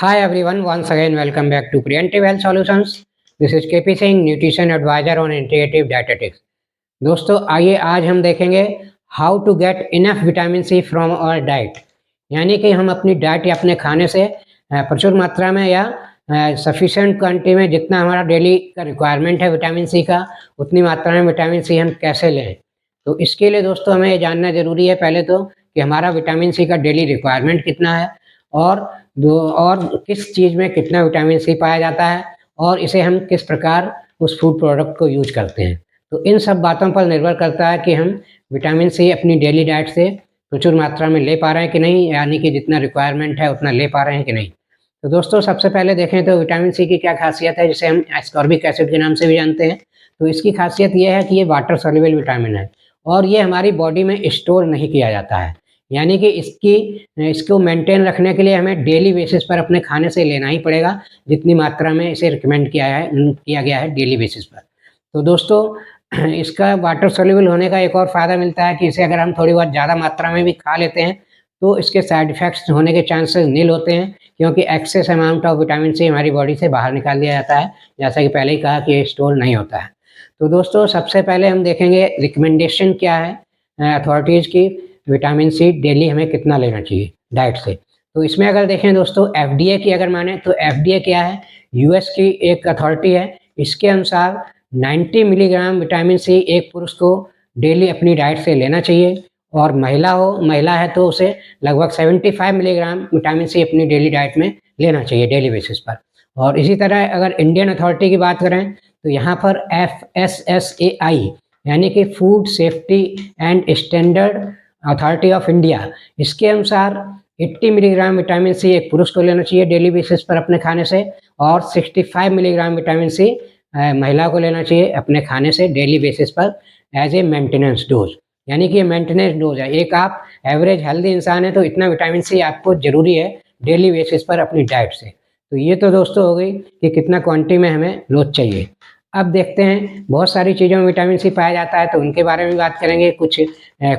Hi everyone, once again welcome back to Preventive Health Solutions. This is KP Singh, Nutrition Advisor on Integrative Dietetics. दोस्तों आइए आज हम देखेंगे how to get enough vitamin C from our diet, यानी कि हम अपनी diet या अपने खाने से प्रचुर मात्रा में या सफिशिएंट क्वांटिटी में जितना हमारा डेली का रिक्वायरमेंट है विटामिन सी का, उतनी मात्रा में विटामिन सी हम कैसे लें। तो इसके लिए दोस्तों हमें ये जानना ज़रूरी है पहले तो कि हमारा विटामिन सी का डेली रिक्वायरमेंट कितना है और किस चीज़ में कितना विटामिन सी पाया जाता है और इसे हम किस प्रकार उस फूड प्रोडक्ट को यूज करते हैं। तो इन सब बातों पर निर्भर करता है कि हम विटामिन सी अपनी डेली डाइट से प्रचुर मात्रा में ले पा रहे हैं कि नहीं, यानी कि जितना रिक्वायरमेंट है उतना ले पा रहे हैं कि नहीं। तो दोस्तों सबसे पहले देखें तो विटामिन सी की क्या खासियत है, जिसे हम एस्कॉर्बिक एसिड के नाम से भी जानते हैं। तो इसकी खासियत ये है कि ये वाटर सॉल्युबल विटामिन है और ये हमारी बॉडी में स्टोर नहीं किया जाता है, यानी कि इसको मेंटेन रखने के लिए हमें डेली बेसिस पर अपने खाने से लेना ही पड़ेगा, जितनी मात्रा में इसे रिकमेंड किया गया है डेली बेसिस पर। तो दोस्तों इसका वाटर सॉल्युबल होने का एक और फ़ायदा मिलता है कि इसे अगर हम थोड़ी बहुत ज़्यादा मात्रा में भी खा लेते हैं तो इसके साइड इफ़ेक्ट्स होने के चांसेस नील होते हैं, क्योंकि excess amount of vitamin C हमारी बॉडी से बाहर निकाल दिया जाता है, जैसा कि पहले ही कहा कि ये स्टोर नहीं होता है। तो दोस्तों सबसे पहले हम देखेंगे रिकमेंडेशन क्या है अथॉरिटीज़ की, विटामिन सी डेली हमें कितना लेना चाहिए डाइट से। तो इसमें अगर देखें दोस्तों एफडीए की अगर माने तो एफडीए क्या है, यूएस की एक अथॉरिटी है। इसके अनुसार 90 मिलीग्राम विटामिन सी एक पुरुष को डेली अपनी डाइट से लेना चाहिए और महिला है तो उसे लगभग 75 मिलीग्राम विटामिन सी अपनी डेली डाइट में लेना चाहिए डेली बेसिस पर। और इसी तरह अगर इंडियन अथॉरिटी की बात करें तो यहाँ पर FSSAI यानी कि food safety and standard authority of India, इसके अनुसार 80 मिलीग्राम विटामिन सी एक पुरुष को लेना चाहिए डेली बेसिस पर अपने खाने से और 65 मिलीग्राम विटामिन सी महिला को लेना चाहिए अपने खाने से डेली बेसिस पर एज ए मेंटेनेंस डोज, यानी कि ये मेंटेनेंस डोज है। एक आप एवरेज हेल्दी इंसान है तो इतना विटामिन सी आपको ज़रूरी है डेली बेसिस पर अपनी डाइट से। तो ये तो दोस्तों हो गई कि कितना क्वांटिटी में हमें रोज चाहिए। अब देखते हैं बहुत सारी चीज़ों में विटामिन सी पाया जाता है तो उनके बारे में बात करेंगे। कुछ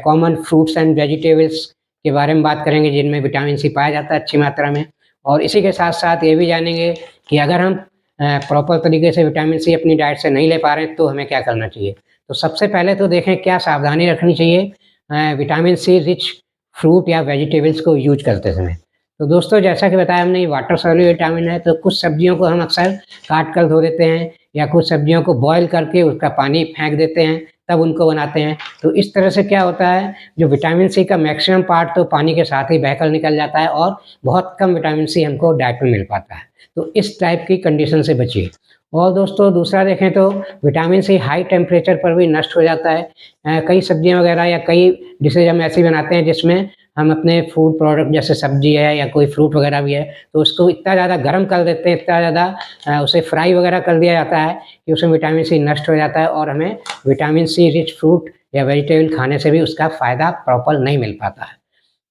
कॉमन फ्रूट्स एंड वेजिटेबल्स के बारे में बात करेंगे जिनमें विटामिन सी पाया जाता है अच्छी मात्रा में, और इसी के साथ साथ ये भी जानेंगे कि अगर हम प्रॉपर तरीके से विटामिन सी अपनी डाइट से नहीं ले पा रहे हैं तो हमें क्या करना चाहिए। तो सबसे पहले तो देखें क्या सावधानी रखनी चाहिए विटामिन सी रिच फ्रूट या वेजिटेबल्स को यूज करते समय। तो दोस्तों जैसा कि बताया हमने, ये वाटर सॉल्युबल विटामिन है, तो कुछ सब्जियों को हम अक्सर काट कर धो देते हैं या कुछ सब्जियों को बॉईल करके उसका पानी फेंक देते हैं तब उनको बनाते हैं। तो इस तरह से क्या होता है, जो विटामिन सी का मैक्सिमम पार्ट तो पानी के साथ ही बहकर निकल जाता है और बहुत कम विटामिन सी हमको डाइट में मिल पाता है। तो इस टाइप की कंडीशन से बचिए। और दोस्तों दूसरा देखें तो विटामिन सी हाई टेम्परेचर पर भी नष्ट हो जाता है। कई सब्जियां वगैरह या कई डिशेज हम ऐसी बनाते हैं जिसमें हम अपने फूड प्रोडक्ट जैसे सब्जी है या कोई फ्रूट वगैरह भी है तो उसको इतना ज़्यादा गर्म कर देते हैं, इतना ज़्यादा उसे फ्राई वगैरह कर दिया जाता है कि उसमें विटामिन सी नष्ट हो जाता है और हमें विटामिन सी रिच फ्रूट या वेजिटेबल खाने से भी उसका फ़ायदा प्रॉपर नहीं मिल पाता है।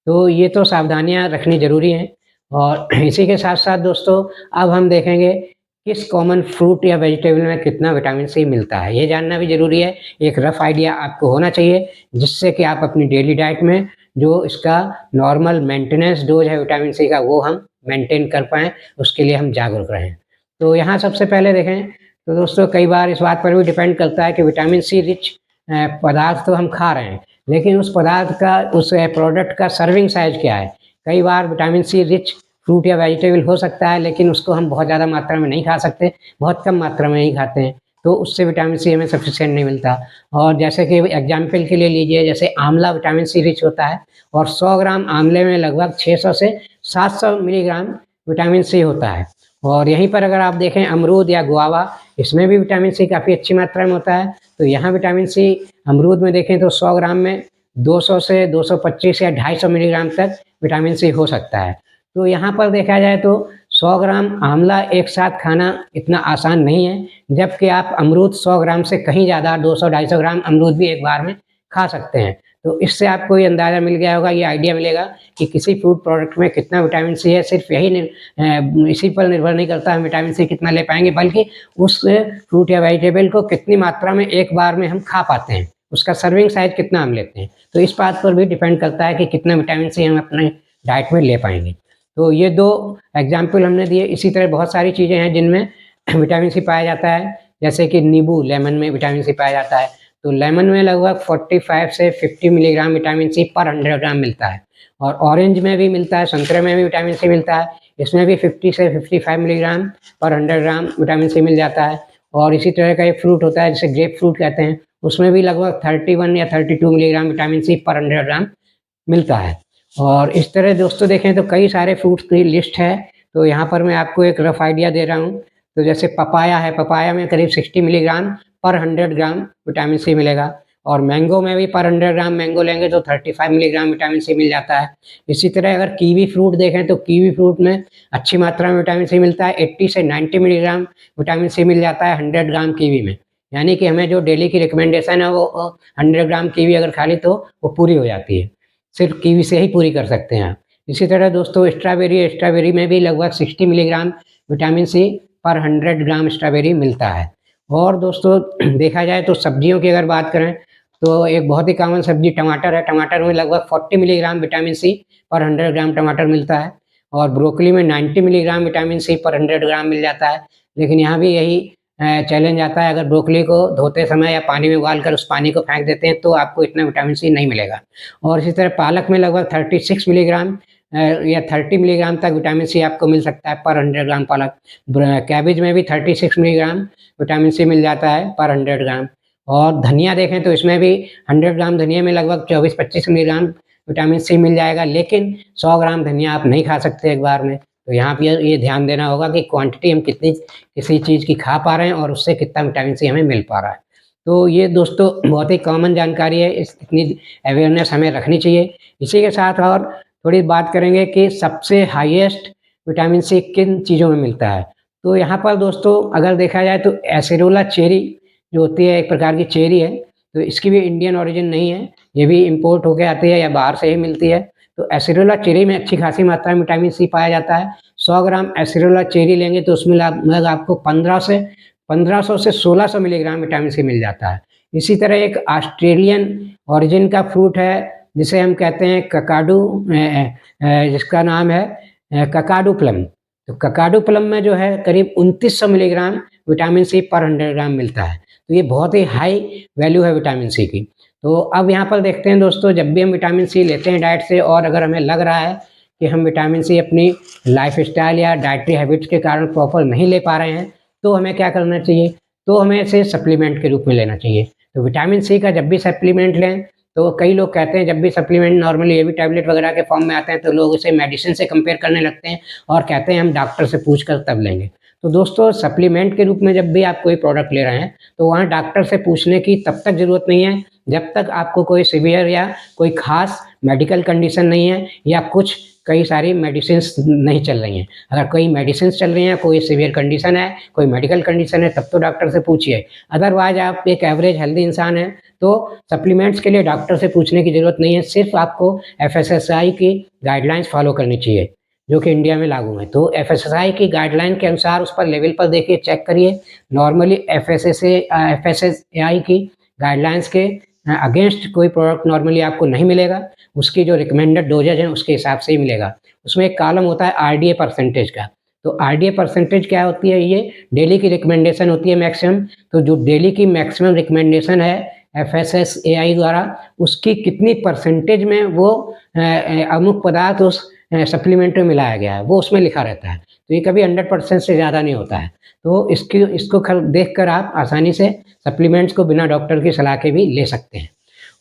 तो ये तो सावधानियाँ रखनी ज़रूरी हैं। और इसी के साथ साथ दोस्तों अब हम देखेंगे किस कॉमन फ्रूट या वेजिटेबल में कितना विटामिन सी मिलता है, ये जानना भी ज़रूरी है। एक रफ आइडिया आपको होना चाहिए जिससे कि आप अपनी डेली डाइट में जो इसका नॉर्मल मेंटेनेंस डोज है विटामिन सी का वो हम मेंटेन कर पाएँ, उसके लिए हम जागरूक रहें। तो यहाँ सबसे पहले देखें तो दोस्तों कई बार इस बात पर भी डिपेंड करता है कि विटामिन सी रिच पदार्थ तो हम खा रहे हैं, लेकिन उस पदार्थ का उस प्रोडक्ट का सर्विंग साइज क्या है। कई बार विटामिन सी रिच फ्रूट या वेजिटेबल हो सकता है लेकिन उसको हम बहुत ज़्यादा मात्रा में नहीं खा सकते, बहुत कम मात्रा में ही खाते हैं, तो उससे विटामिन सी हमें सफिशिएंट नहीं मिलता। और जैसे कि एग्जाम्पल के लिए लीजिए, जैसे आंवला विटामिन सी रिच होता है और 100 ग्राम आंवले में लगभग 600 से 700 मिलीग्राम विटामिन सी होता है। और यहीं पर अगर आप देखें अमरूद या गुआवा, इसमें भी विटामिन सी काफ़ी अच्छी मात्रा में होता है। तो यहाँ विटामिन सी अमरूद में देखें तो 100 ग्राम में 200 से 225 या 250 मिलीग्राम तक विटामिन सी हो सकता है। तो यहाँ पर देखा जाए तो 100 ग्राम आंवला एक साथ खाना इतना आसान नहीं है, जबकि आप अमरूद 100 ग्राम से कहीं ज़्यादा 200-250 ग्राम अमरूद भी एक बार में खा सकते हैं। तो इससे आपको ये अंदाज़ा मिल गया होगा, ये आइडिया मिलेगा कि किसी फूड प्रोडक्ट में कितना विटामिन सी है। सिर्फ इसी पर निर्भर नहीं करता हम विटामिन सी कितना ले पाएंगे, बल्कि उस फ्रूट या वेजिटेबल को कितनी मात्रा में एक बार में हम खा पाते हैं, उसका सर्विंग साइज कितना हम लेते हैं। तो इस बात पर भी डिपेंड करता है कि कितना विटामिन सी हम अपने डाइट में ले पाएंगे। तो ये 2 एग्जाम्पल हमने दिए। इसी तरह बहुत सारी चीज़ें हैं जिनमें विटामिन सी पाया जाता है, जैसे कि नींबू, लेमन में विटामिन सी पाया जाता है। तो लेमन में लगभग 45 से 50 मिलीग्राम विटामिन सी पर 100 ग्राम मिलता है, और ऑरेंज में भी मिलता है, संतरे में भी विटामिन सी मिलता है। इसमें भी 50 से 55 मिलीग्राम पर 100 ग्राम विटामिन सी मिल जाता है। और इसी तरह का एक फ्रूट होता है जिसे ग्रेप फ्रूट कहते हैं, उसमें भी लगभग 31 या 32 मिलीग्राम विटामिन सी पर 100 ग्राम मिलता है। और इस तरह दोस्तों देखें तो कई सारे फ्रूट्स की लिस्ट है। तो यहाँ पर मैं आपको एक रफ आइडिया दे रहा हूँ। तो जैसे पपाया है, पपाया में करीब 60 मिलीग्राम पर 100 ग्राम विटामिन सी मिलेगा, और मैंगो में भी पर 100 ग्राम मैंगो लेंगे तो 35 मिलीग्राम विटामिन सी मिल जाता है। इसी तरह अगर कीवी फ्रूट देखें तो कीवी फ्रूट में अच्छी मात्रा में विटामिन सी मिलता है, 80 से 90 मिलीग्राम विटामिन सी मिल जाता है 100 ग्राम कीवी में। यानी कि हमें जो डेली की रिकमेंडेशन है वो 100 ग्राम कीवी अगर खा ली तो वो पूरी हो जाती है, सिर्फ कीवी से ही पूरी कर सकते हैं आप। इसी तरह दोस्तों स्ट्रॉबेरी में भी लगभग 60 मिलीग्राम विटामिन सी पर 100 ग्राम स्ट्रॉबेरी मिलता है। और दोस्तों देखा जाए तो सब्जियों की अगर बात करें तो एक बहुत ही कॉमन सब्जी टमाटर है। टमाटर में लगभग 40 मिलीग्राम विटामिन सी पर 100 ग्राम टमाटर मिलता है, और ब्रोकली में 90 मिलीग्राम विटामिन सी पर 100 ग्राम मिल जाता है। लेकिन यहाँ भी यही चैलेंज आता है, अगर ब्रोकली को धोते समय या पानी में उबाल कर उस पानी को फेंक देते हैं तो आपको इतना विटामिन सी नहीं मिलेगा। और इसी तरह पालक में लगभग 36 मिलीग्राम या 30 मिलीग्राम तक विटामिन सी आपको मिल सकता है पर 100 ग्राम पालक। कैबेज में भी 36 मिलीग्राम विटामिन सी मिल जाता है पर 100 ग्राम। और धनिया देखें तो इसमें भी 100 ग्राम धनिया में लगभग 24-25 मिलीग्राम विटामिन सी मिल जाएगा, लेकिन 100 ग्राम धनिया आप नहीं खा सकते एक बार में। तो यहाँ पे ये ध्यान देना होगा कि क्वांटिटी हम कितनी किसी चीज़ की खा पा रहे हैं और उससे कितना विटामिन सी हमें मिल पा रहा है। तो ये दोस्तों बहुत ही कॉमन जानकारी है, इतनी अवेयरनेस हमें रखनी चाहिए। इसी के साथ और थोड़ी बात करेंगे कि सबसे हाईएस्ट विटामिन सी किन चीज़ों में मिलता है। तो यहाँ पर दोस्तों अगर देखा जाए तो एसिरोला चेरी जो होती है, एक प्रकार की चेरी है, तो इसकी भी इंडियन ओरिजिन नहीं है, ये भी इम्पोर्ट होके आती है या बाहर से ही मिलती है। तो एसिरोला चेरी में अच्छी खासी मात्रा में विटामिन सी पाया जाता है। 100 ग्राम एसिरोला चेरी लेंगे तो उसमें लगभग आपको 1500 से 1600 मिलीग्राम विटामिन सी मिल जाता है। इसी तरह एक ऑस्ट्रेलियन ओरिजिन का फ्रूट है जिसे हम कहते हैं ककाडू, जिसका नाम है ककाडू प्लम। तो ककाडू प्लम में जो है करीब 2900 मिलीग्राम विटामिन सी पर 100 ग्राम मिलता है। तो ये बहुत ही हाई वैल्यू है विटामिन सी की। तो अब यहाँ पर देखते हैं दोस्तों, जब भी हम विटामिन सी लेते हैं डाइट से और अगर हमें लग रहा है कि हम विटामिन सी अपनी लाइफस्टाइल या डाइटरी हैबिट्स के कारण प्रॉपर नहीं ले पा रहे हैं, तो हमें क्या करना चाहिए? तो हमें इसे सप्लीमेंट के रूप में लेना चाहिए। तो विटामिन सी का जब भी सप्लीमेंट लें, तो कई लोग कहते हैं जब भी सप्लीमेंट नॉर्मली ये भी टैबलेट वगैरह के फॉर्म में आते हैं तो लोग इसे मेडिसिन से कंपेयर करने लगते हैं और कहते हैं हम डॉक्टर से पूछ कर तब लेंगे। तो दोस्तों सप्लीमेंट के रूप में जब भी आप कोई प्रोडक्ट ले रहे हैं तो वहाँ डॉक्टर से पूछने की तब तक ज़रूरत नहीं है जब तक आपको कोई सीवियर या कोई ख़ास मेडिकल कंडीशन नहीं है या कुछ कई सारी मेडिसिन्स नहीं चल रही हैं। अगर कोई मेडिसिन्स चल रही हैं, कोई सीवियर कंडीशन है, कोई मेडिकल कंडीशन है, तब तो डॉक्टर से पूछिए। अदरवाइज आप एक एवरेज हेल्दी इंसान हैं तो सप्लीमेंट्स के लिए डॉक्टर से पूछने की ज़रूरत नहीं है। सिर्फ आपको एफएसएसआई की गाइडलाइंस फॉलो करनी चाहिए जो कि इंडिया में लागू है। तो एफएसएसआई की गाइडलाइन के अनुसार उस पर लेवल पर देखिए, चेक करिए। नॉर्मली एफएसएसआई की गाइडलाइंस के अगेंस्ट कोई प्रोडक्ट नॉर्मली आपको नहीं मिलेगा। उसकी जो रिकमेंडेड डोजेज हैं उसके हिसाब से ही मिलेगा। उसमें एक कॉलम होता है आरडीए परसेंटेज का। तो आरडीए परसेंटेज क्या होती है? ये डेली की रिकमेंडेशन होती है मैक्सिमम। तो जो डेली की मैक्सिमम रिकमेंडेशन है एफएसएसएआई द्वारा, उसकी कितनी परसेंटेज में वो अमुक पदार्थ उस सप्लीमेंट में मिलाया गया है वो उसमें लिखा रहता है। तो ये कभी 100% से ज़्यादा नहीं होता है। तो इसको देख कर आप आसानी से सप्लीमेंट्स को बिना डॉक्टर की सलाह के भी ले सकते हैं।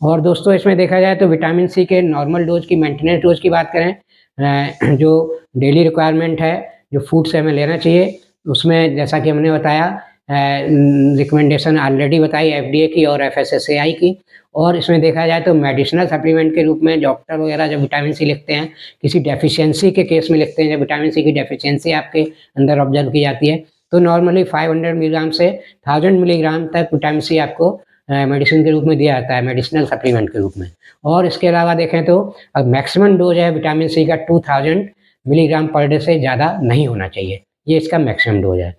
और दोस्तों इसमें देखा जाए तो विटामिन सी के नॉर्मल डोज की, मेंटेनेंस डोज की बात करें, जो डेली रिक्वायरमेंट है, जो फूड से हमें लेना चाहिए, उसमें जैसा कि हमने बताया रिकमेंडेशन ऑलरेडी बताई एफडीए की और एफएसएसएआई की। और इसमें देखा जाए तो मेडिसिनल सप्लीमेंट के रूप में डॉक्टर वगैरह जब विटामिन सी लिखते हैं, किसी डेफिशिएंसी के केस में लिखते हैं, जब विटामिन सी की डेफिशिएंसी आपके अंदर ऑब्जर्व की जाती है, तो नॉर्मली 500 मिलीग्राम से 1000 मिलीग्राम तक विटामिन सी आपको मेडिसिन के रूप में दिया जाता है, मेडिसिनल सप्लीमेंट के रूप में। और इसके अलावा देखें तो अब मैक्सिमम डोज है विटामिन सी का 2000 मिलीग्राम पर डे से ज़्यादा नहीं होना चाहिए, ये इसका मैक्सिमम डोज है।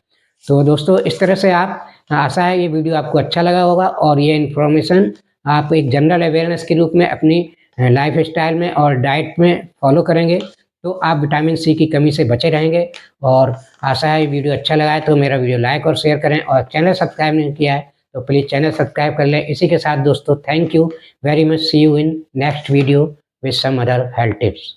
तो दोस्तों इस तरह से आप, आशा है ये वीडियो आपको अच्छा लगा होगा और ये इन्फॉर्मेशन आप एक जनरल अवेयरनेस के रूप में अपनी लाइफ स्टाइल में और डाइट में फॉलो करेंगे तो आप विटामिन सी की कमी से बचे रहेंगे। और आशा है वीडियो अच्छा लगा है तो मेरा वीडियो लाइक और शेयर करें, और चैनल सब्सक्राइब नहीं किया है तो प्लीज़ चैनल सब्सक्राइब कर लें। इसी के साथ दोस्तों thank you very much, see you in next video with some other health tips.